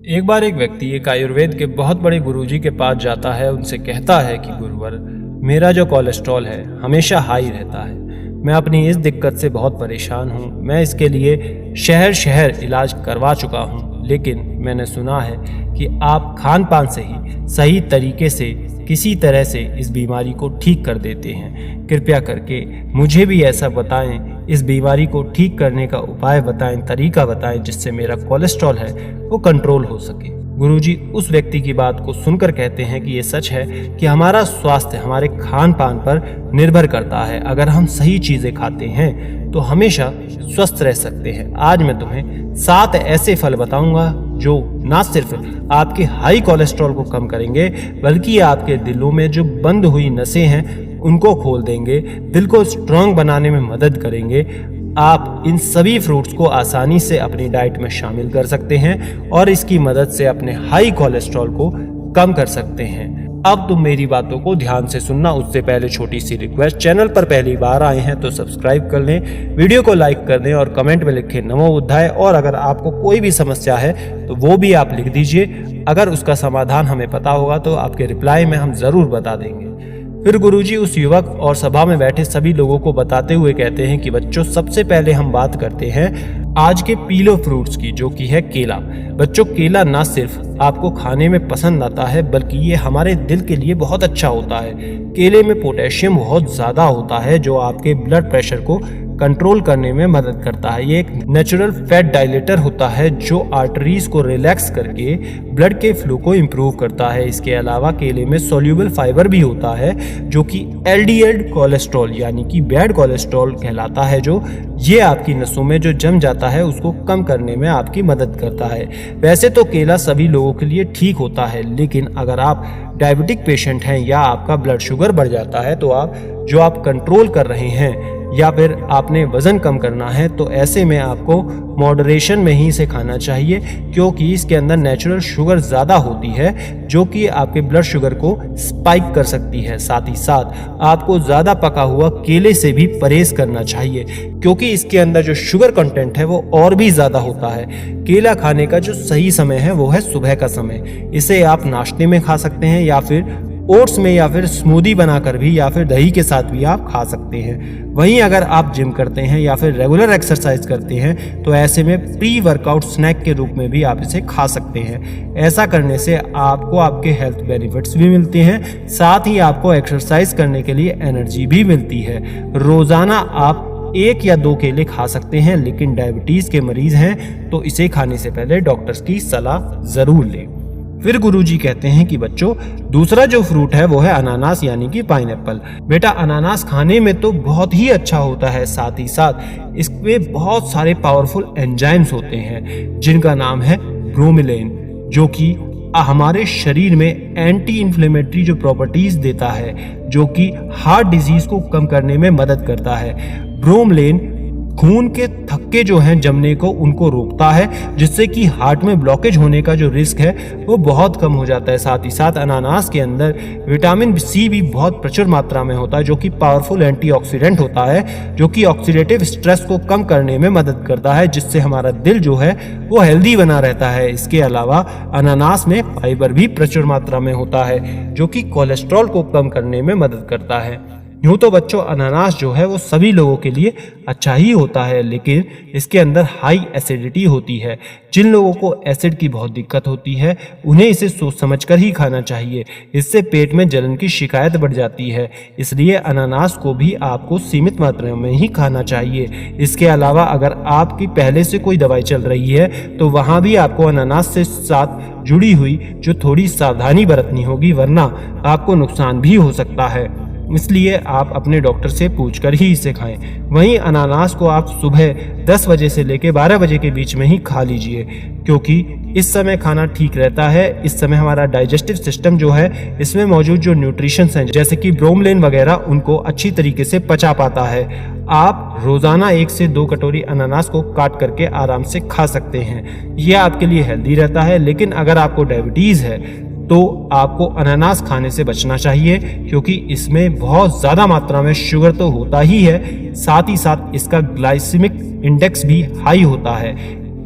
एक बार एक व्यक्ति एक आयुर्वेद के बहुत बड़े गुरुजी के पास जाता है। उनसे कहता है कि गुरुवर, मेरा जो कोलेस्ट्रॉल है हमेशा हाई रहता है। मैं अपनी इस दिक्कत से बहुत परेशान हूँ। मैं इसके लिए शहर शहर इलाज करवा चुका हूँ, लेकिन मैंने सुना है कि आप खान पान से ही सही तरीके से किसी तरह से इस बीमारी को ठीक कर देते हैं। कृपया करके मुझे भी ऐसा बताएं, इस बीमारी को ठीक करने का उपाय बताएं, तरीका बताएं, जिससे मेरा कोलेस्ट्रॉल है वो कंट्रोल हो सके। गुरुजी उस व्यक्ति की बात को सुनकर कहते हैं कि ये सच है कि हमारा स्वास्थ्य हमारे खान पान पर निर्भर करता है। अगर हम सही चीज़ें खाते हैं तो हमेशा स्वस्थ रह सकते हैं। आज मैं तुम्हें 7 ऐसे फल बताऊंगा जो ना सिर्फ आपके हाई कोलेस्ट्रॉल को कम करेंगे, बल्कि आपके दिलों में जो बंद हुई नसें हैं उनको खोल देंगे, दिल को स्ट्रांग बनाने में मदद करेंगे। आप इन सभी फ्रूट्स को आसानी से अपनी डाइट में शामिल कर सकते हैं और इसकी मदद से अपने हाई कोलेस्ट्रॉल को कम कर सकते हैं। अब तुम मेरी बातों को ध्यान से सुनना। उससे पहले छोटी सी रिक्वेस्ट, चैनल पर पहली बार आए हैं तो सब्सक्राइब कर लें, वीडियो को लाइक कर दें और कमेंट में लिखें नमो बुद्धाय। और अगर आपको कोई भी समस्या है तो वो भी आप लिख दीजिए। अगर उसका समाधान हमें पता होगा तो आपके रिप्लाई में हम जरूर बता देंगे। फिर गुरुजी उस युवक और सभा में बैठे सभी लोगों को बताते हुए कहते हैं कि बच्चों, सबसे पहले हम बात करते हैं आज के पीले फ्रूट्स की, जो कि है केला। बच्चों, केला ना सिर्फ आपको खाने में पसंद आता है, बल्कि ये हमारे दिल के लिए बहुत अच्छा होता है। केले में पोटेशियम बहुत ज़्यादा होता है जो आपके ब्लड प्रेशर को कंट्रोल करने में मदद करता है। ये एक नेचुरल फैट डाइलेटर होता है जो आर्टरीज को रिलैक्स करके ब्लड के फ्लो को इम्प्रूव करता है। इसके अलावा केले में सोल्यूबल फाइबर भी होता है जो कि एलडीएल कोलेस्ट्रॉल यानी कि बैड कोलेस्ट्रॉल कहलाता है, जो ये आपकी नसों में जो जम जाता है उसको कम करने में आपकी मदद करता है। वैसे तो केला सभी लोगों के लिए ठीक होता है, लेकिन अगर आप डायबिटिक पेशेंट हैं या आपका ब्लड शुगर बढ़ जाता है तो आप कंट्रोल कर रहे हैं या फिर आपने वजन कम करना है, तो ऐसे में आपको मॉडरेशन में ही इसे खाना चाहिए, क्योंकि इसके अंदर नेचुरल शुगर ज़्यादा होती है जो कि आपके ब्लड शुगर को स्पाइक कर सकती है। साथ ही साथ आपको ज़्यादा पका हुआ केले से भी परहेज करना चाहिए, क्योंकि इसके अंदर जो शुगर कंटेंट है वो और भी ज़्यादा होता है। केला खाने का जो सही समय है वो है सुबह का समय। इसे आप नाश्ते में खा सकते हैं या फिर ओट्स में या फिर स्मूदी बनाकर भी या फिर दही के साथ भी आप खा सकते हैं। वहीं अगर आप जिम करते हैं या फिर रेगुलर एक्सरसाइज करते हैं तो ऐसे में प्री वर्कआउट स्नैक के रूप में भी आप इसे खा सकते हैं। ऐसा करने से आपको आपके हेल्थ बेनिफिट्स भी मिलते हैं, साथ ही आपको एक्सरसाइज करने के लिए एनर्जी भी मिलती है। रोजाना आप 1 या 2 केले खा सकते हैं, लेकिन डायबिटीज के मरीज हैं तो इसे खाने से पहले डॉक्टर्स की सलाह जरूर लें। फिर गुरुजी कहते हैं कि बच्चों, दूसरा जो फ्रूट है वो है अनानास यानी कि पाइनएप्पल। बेटा, अनानास खाने में तो बहुत ही अच्छा होता है, साथ ही साथ इसमें बहुत सारे पावरफुल एंजाइम्स होते हैं जिनका नाम है ब्रोमेलैन, जो कि हमारे शरीर में एंटी इन्फ्लेमेटरी जो प्रॉपर्टीज देता है, जो कि हार्ट डिजीज को कम करने में मदद करता है। ब्रोमेलैन खून के थक्के जो हैं जमने को उनको रोकता है, जिससे कि हार्ट में ब्लॉकेज होने का जो रिस्क है वो बहुत कम हो जाता है। साथ ही साथ अनानास के अंदर विटामिन सी भी बहुत प्रचुर मात्रा में होता है, जो कि पावरफुल एंटीऑक्सीडेंट होता है, जो कि ऑक्सीडेटिव स्ट्रेस को कम करने में मदद करता है, जिससे हमारा दिल जो है वो हेल्दी बना रहता है। इसके अलावा अनानास में फाइबर भी प्रचुर मात्रा में होता है, जो कि कोलेस्ट्रॉल को कम करने में मदद करता है। यूँ तो बच्चों, अनानास जो है वो सभी लोगों के लिए अच्छा ही होता है, लेकिन इसके अंदर हाई एसिडिटी होती है। जिन लोगों को एसिड की बहुत दिक्कत होती है उन्हें इसे सोच समझकर ही खाना चाहिए, इससे पेट में जलन की शिकायत बढ़ जाती है। इसलिए अनानास को भी आपको सीमित मात्रा में ही खाना चाहिए। इसके अलावा अगर आपकी पहले से कोई दवाई चल रही है तो वहाँ भी आपको अनानास से साथ जुड़ी हुई जो थोड़ी सावधानी बरतनी होगी, वरना आपको नुकसान भी हो सकता है। इसलिए आप अपने डॉक्टर से पूछकर ही इसे खाएं। वहीं अनानास को आप सुबह 10 बजे से लेकर 12 बजे के बीच में ही खा लीजिए, क्योंकि इस समय खाना ठीक रहता है। इस समय हमारा डाइजेस्टिव सिस्टम जो है, इसमें मौजूद जो न्यूट्रिशंस हैं जैसे कि ब्रोमेलैन वगैरह, उनको अच्छी तरीके से पचा पाता है। आप रोजाना 1 से 2 कटोरी अनानास को काट करके आराम से खा सकते हैं। यह आपके लिए हेल्दी रहता है। लेकिन अगर आपको डायबिटीज है तो आपको अनानास खाने से बचना चाहिए, क्योंकि इसमें बहुत ज़्यादा मात्रा में शुगर तो होता ही है, साथ ही साथ इसका ग्लाइसेमिक इंडेक्स भी हाई होता है।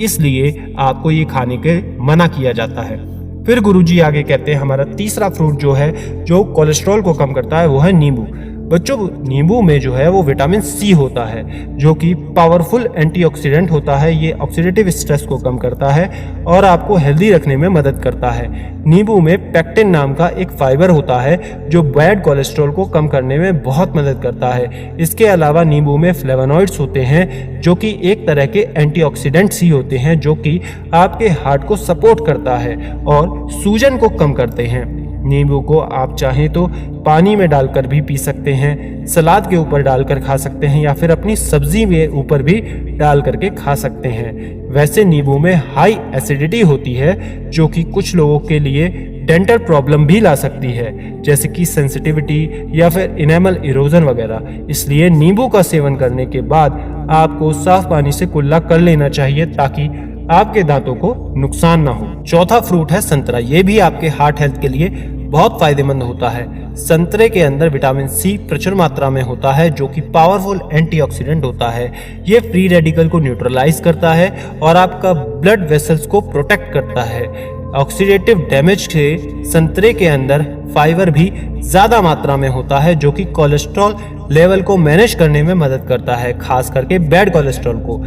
इसलिए आपको ये खाने के मना किया जाता है। फिर गुरुजी आगे कहते हैं हमारा तीसरा फ्रूट जो है जो कोलेस्ट्रॉल को कम करता है वो है नींबू। बच्चों, नींबू में जो है वो विटामिन सी होता है जो कि पावरफुल एंटीऑक्सीडेंट होता है। ये ऑक्सीडेटिव स्ट्रेस को कम करता है और आपको हेल्दी रखने में मदद करता है। नींबू में पेक्टिन नाम का एक फाइबर होता है जो बैड कोलेस्ट्रॉल को कम करने में बहुत मदद करता है। इसके अलावा नींबू में फ्लेवोनॉइड्स होते हैं जो कि एक तरह के एंटीऑक्सीडेंट्स ही होते हैं जो कि आपके हार्ट को सपोर्ट करता है और सूजन को कम करते हैं। नींबू को आप चाहें तो पानी में डालकर भी पी सकते हैं, सलाद के ऊपर डालकर खा सकते हैं या फिर अपनी सब्जी में ऊपर भी डाल करके खा सकते हैं। वैसे नींबू में हाई एसिडिटी होती है जो कि कुछ लोगों के लिए डेंटल प्रॉब्लम भी ला सकती है, जैसे कि सेंसिटिविटी या फिर इनेमल इरोजन वगैरह। इसलिए नींबू का सेवन करने के बाद आपको साफ पानी से कुल्ला कर लेना चाहिए ताकि आपके दांतों को नुकसान ना हो। चौथा फ्रूट है संतरा। ये भी आपके हार्ट हेल्थ के लिए बहुत फायदेमंद होता है। संतरे के अंदर विटामिन सी प्रचुर मात्रा में होता है जो कि पावरफुल एंटीऑक्सीडेंट होता है। ये फ्री रेडिकल को न्यूट्रलाइज करता है और आपका ब्लड वेसल्स को प्रोटेक्ट करता है। ऑक्सीडेटिव डैमेज से संतरे के अंदर फाइबर भी ज्यादा मात्रा में होता है जो कि कोलेस्ट्रॉल लेवल को मैनेज करने में मदद करता है, खास करके बैड कोलेस्ट्रॉल को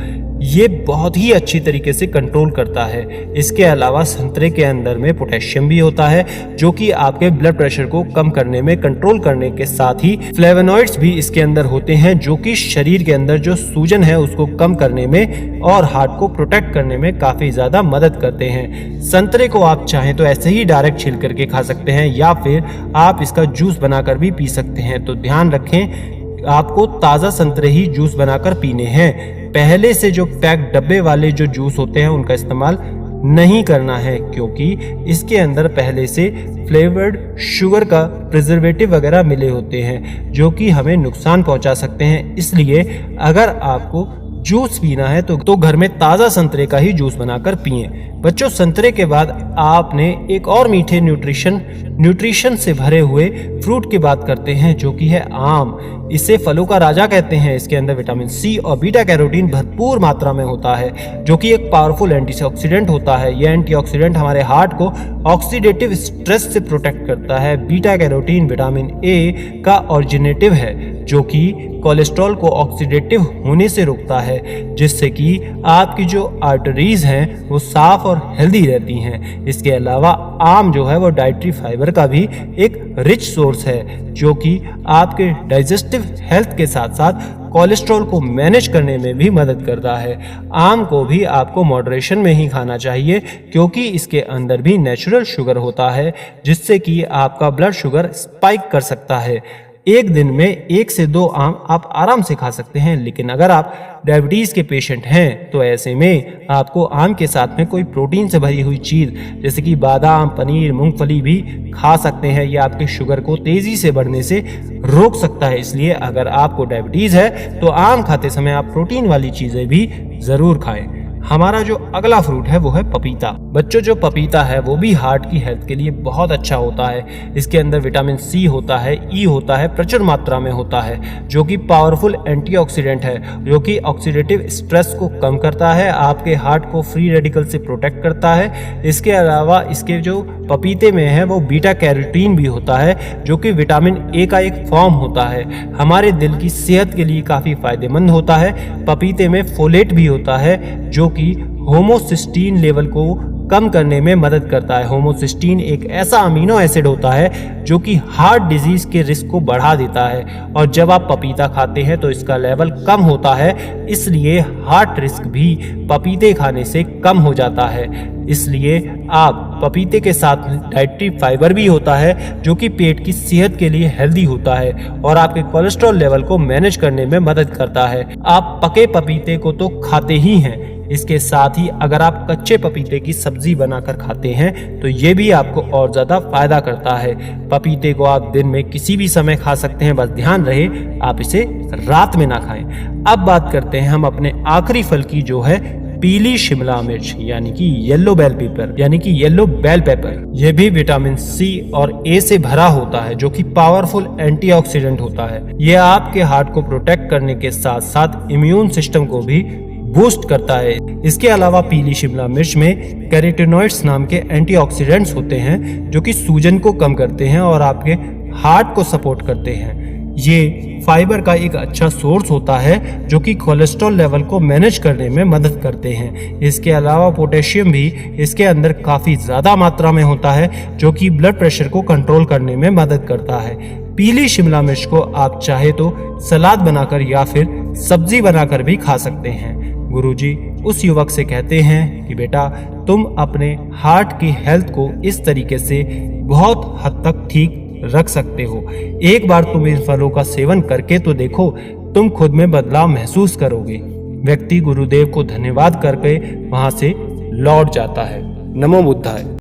ये बहुत ही अच्छी तरीके से कंट्रोल करता है। इसके अलावा संतरे के अंदर में पोटेशियम भी होता है जो कि आपके ब्लड प्रेशर को कम करने में कंट्रोल करने के साथ ही फ्लेवोनॉइड्स भी इसके अंदर होते हैं जो कि शरीर के अंदर जो सूजन है उसको कम करने में और हार्ट को प्रोटेक्ट करने में काफी ज्यादा मदद करते हैं। संतरे को आप चाहें तो ऐसे ही डायरेक्ट छिल करके खा सकते हैं या फिर आप इसका जूस बनाकर भी पी सकते हैं। तो ध्यान रखें, आपको ताज़ा संतरे ही जूस बनाकर पीने हैं। पहले से जो पैक डब्बे वाले जो जूस होते हैं उनका इस्तेमाल नहीं करना है क्योंकि इसके अंदर पहले से फ्लेवर्ड शुगर का प्रिजर्वेटिव वगैरह मिले होते हैं जो कि हमें नुकसान पहुंचा सकते हैं। इसलिए अगर आपको जूस पीना है तो घर में ताज़ा संतरे का ही जूस बनाकर पिएं। बच्चों, संतरे के बाद आपने एक और मीठे न्यूट्रिशन से भरे हुए फ्रूट की बात करते हैं जो कि है आम। इसे फलों का राजा कहते हैं। इसके अंदर विटामिन सी और बीटा कैरोटीन भरपूर मात्रा में होता है जो कि एक पावरफुल एंटीऑक्सीडेंट होता है। यह एंटीऑक्सीडेंट हमारे हार्ट को ऑक्सीडेटिव स्ट्रेस से प्रोटेक्ट करता है। बीटा कैरोटीन विटामिन ए का ऑरिजिनेटिव है जो कि कोलेस्ट्रॉल को ऑक्सीडेटिव होने से रोकता है जिससे कि आपकी जो आर्टरीज हैं वो साफ और हेल्दी रहती हैं। इसके अलावा आम जो है वो डाइटरी फाइबर का भी एक रिच सोर्स है जो कि आपके डाइजेस्टिव हेल्थ के साथ साथ कोलेस्ट्रॉल को मैनेज करने में भी मदद करता है। आम को भी आपको मॉडरेशन में ही खाना चाहिए क्योंकि इसके अंदर भी नेचुरल शुगर होता है जिससे कि आपका ब्लड शुगर स्पाइक कर सकता है। एक दिन में 1 से 2 आम आप आराम से खा सकते हैं, लेकिन अगर आप डायबिटीज़ के पेशेंट हैं तो ऐसे में आपको आम के साथ में कोई प्रोटीन से भरी हुई चीज़ जैसे कि बादाम, पनीर, मूंगफली भी खा सकते हैं। यह आपके शुगर को तेज़ी से बढ़ने से रोक सकता है। इसलिए अगर आपको डायबिटीज़ है तो आम खाते समय आप प्रोटीन वाली चीज़ें भी ज़रूर खाएं। हमारा जो अगला फ्रूट है वो है पपीता। बच्चों, जो पपीता है वो भी हार्ट की हेल्थ के लिए बहुत अच्छा होता है। इसके अंदर विटामिन सी होता है, ई होता है, प्रचुर मात्रा में होता है जो कि पावरफुल एंटीऑक्सीडेंट है जो कि ऑक्सीडेटिव स्ट्रेस को कम करता है, आपके हार्ट को फ्री रेडिकल से प्रोटेक्ट करता है। इसके अलावा इसके जो पपीते में है वो बीटा कैरोटीन भी होता है जो कि विटामिन ए का एक फॉर्म होता है। हमारे दिल की सेहत के लिए काफ़ी फायदेमंद होता है। पपीते में फोलेट भी होता है जो कि होमोसिस्टीन लेवल को कम करने में मदद करता है। होमोसिस्टीन एक ऐसा अमीनो एसिड होता है जो कि हार्ट डिजीज के रिस्क को बढ़ा देता है और जब आप पपीता खाते हैं तो इसका लेवल कम होता है, इसलिए हार्ट रिस्क भी पपीते खाने से कम हो जाता है। इसलिए आप पपीते के साथ डाइटरी फाइबर भी होता है जो कि पेट की सेहत के लिए हेल्दी होता है और आपके कोलेस्ट्रॉल लेवल को मैनेज करने में मदद करता है। आप पके पपीते को तो खाते ही हैं, इसके साथ ही अगर आप कच्चे पपीते की सब्जी बनाकर खाते हैं तो ये भी आपको और ज़्यादा फायदा करता है। पपीते को आप दिन में किसी भी समय खा सकते हैं, बस ध्यान रहे आप इसे रात में ना खाएं। अब बात करते हैं हम अपने आखिरी फल की जो है पीली शिमला मिर्च यानी कि येलो बेल पेपर। यह भी विटामिन सी और ए से भरा होता है जो कि पावरफुल एंटीऑक्सीडेंट होता है। यह आपके हार्ट को प्रोटेक्ट करने के साथ साथ इम्यून सिस्टम को भी बूस्ट करता है। इसके अलावा पीली शिमला मिर्च में कैरोटीनॉइड्स नाम के एंटीऑक्सीडेंट्स होते हैं जो कि सूजन को कम करते हैं और आपके हार्ट को सपोर्ट करते हैं। ये फाइबर का एक अच्छा सोर्स होता है जो कि कोलेस्ट्रॉल लेवल को मैनेज करने में मदद करते हैं। इसके अलावा पोटेशियम भी इसके अंदर काफ़ी ज़्यादा मात्रा में होता है जो कि ब्लड प्रेशर को कंट्रोल करने में मदद करता है। पीली शिमला मिर्च को आप चाहे तो सलाद बनाकर या फिर सब्जी बनाकर भी खा सकते हैं। गुरुजी उस युवक से कहते हैं कि बेटा, तुम अपने हार्ट की हेल्थ को इस तरीके से बहुत हद तक ठीक रख सकते हो। एक बार तुम इन फलों का सेवन करके तो देखो, तुम खुद में बदलाव महसूस करोगे। व्यक्ति गुरुदेव को धन्यवाद करके वहां से लौट जाता है। नमो बुद्धाय।